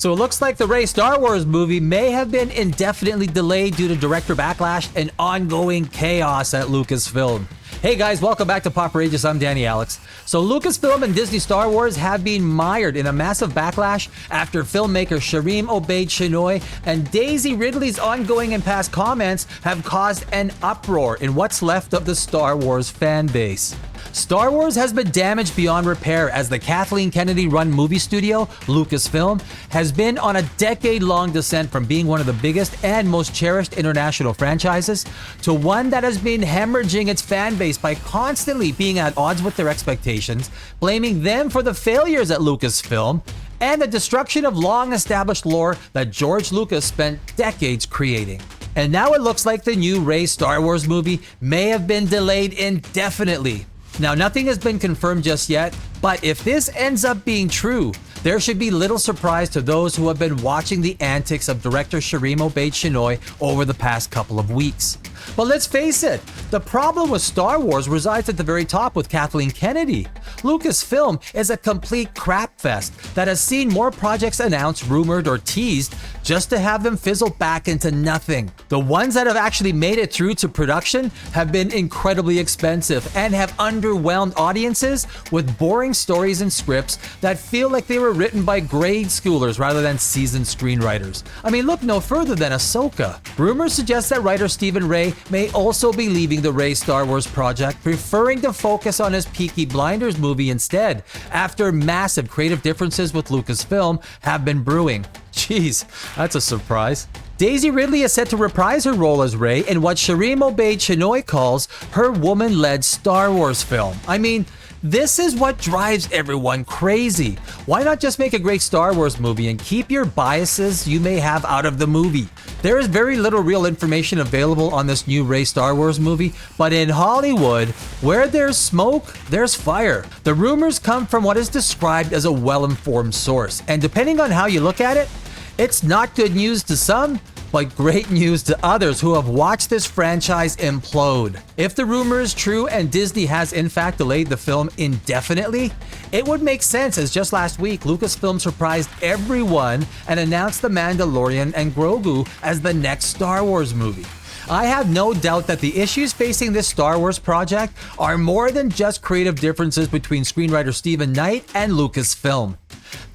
So it looks like the Rey Star Wars movie may have been indefinitely delayed due to director backlash and ongoing chaos at Lucasfilm. Hey guys, welcome back to Poprageous. I'm Danny Alex. So Lucasfilm and Disney Star Wars have been mired in a massive backlash after filmmaker Sharmeen Obaid Chinoy and Daisy Ridley's ongoing and past comments have caused an uproar in what's left of the Star Wars fan base. Star Wars has been damaged beyond repair as the Kathleen Kennedy-run movie studio, Lucasfilm, has been on a decade-long descent from being one of the biggest and most cherished international franchises to one that has been hemorrhaging its fan base by constantly being at odds with their expectations, blaming them for the failures at Lucasfilm, and the destruction of long-established lore that George Lucas spent decades creating. And now it looks like the new Rey Star Wars movie may have been delayed indefinitely. Now, nothing has been confirmed just yet, but if this ends up being true, there should be little surprise to those who have been watching the antics of director Sharmeen Obaid Chinoy over the past couple of weeks. But let's face it, the problem with Star Wars resides at the very top with Kathleen Kennedy. Lucasfilm is a complete crap fest that has seen more projects announced, rumored, or teased just to have them fizzle back into nothing. The ones that have actually made it through to production have been incredibly expensive and have underwhelmed audiences with boring stories and scripts that feel like they were written by grade schoolers rather than seasoned screenwriters. I mean, look no further than Ahsoka. Rumors suggest that writer Stephen Ray may also be leaving the Rey Star Wars project, preferring to focus on his Peaky Blinders movie instead, after massive creative differences with Lucasfilm have been brewing. Jeez, that's a surprise. Daisy Ridley is set to reprise her role as Rey in what Sharmeen Obaid Chinoy calls her woman-led Star Wars film. I mean, this is what drives everyone crazy. Why not just make a great Star Wars movie and keep your biases you may have out of the movie? There is very little real information available on this new Rey Star Wars movie, but in Hollywood, where there's smoke, there's fire. The rumors come from what is described as a well-informed source, and depending on how you look at it, it's not good news to some, but great news to others who have watched this franchise implode. If the rumor is true and Disney has in fact delayed the film indefinitely, it would make sense, as just last week Lucasfilm surprised everyone and announced The Mandalorian and Grogu as the next Star Wars movie. I have no doubt that the issues facing this Star Wars project are more than just creative differences between screenwriter Stephen Knight and Lucasfilm.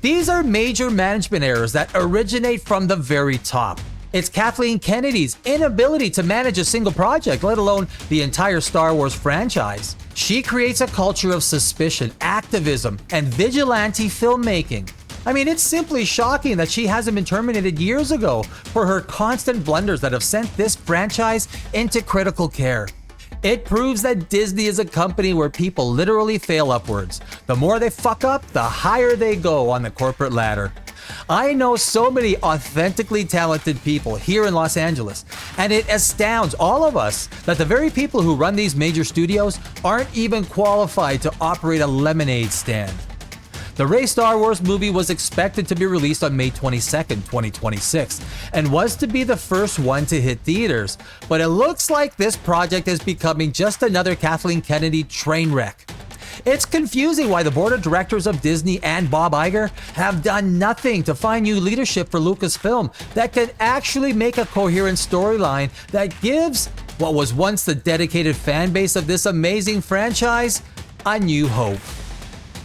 These are major management errors that originate from the very top. It's Kathleen Kennedy's inability to manage a single project, let alone the entire Star Wars franchise. She creates a culture of suspicion, activism, and vigilante filmmaking. I mean, it's simply shocking that she hasn't been terminated years ago for her constant blunders that have sent this franchise into critical care. It proves that Disney is a company where people literally fail upwards. The more they fuck up, the higher they go on the corporate ladder. I know so many authentically talented people here in Los Angeles, and it astounds all of us that the very people who run these major studios aren't even qualified to operate a lemonade stand. The Rey Star Wars movie was expected to be released on May 22nd, 2026, and was to be the first one to hit theaters, but it looks like this project is becoming just another Kathleen Kennedy train wreck. It's confusing why the board of directors of Disney and Bob Iger have done nothing to find new leadership for Lucasfilm that can actually make a coherent storyline that gives what was once the dedicated fan base of this amazing franchise a new hope.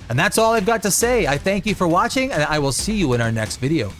And that's all I've got to say. I thank you for watching, and I will see you in our next video.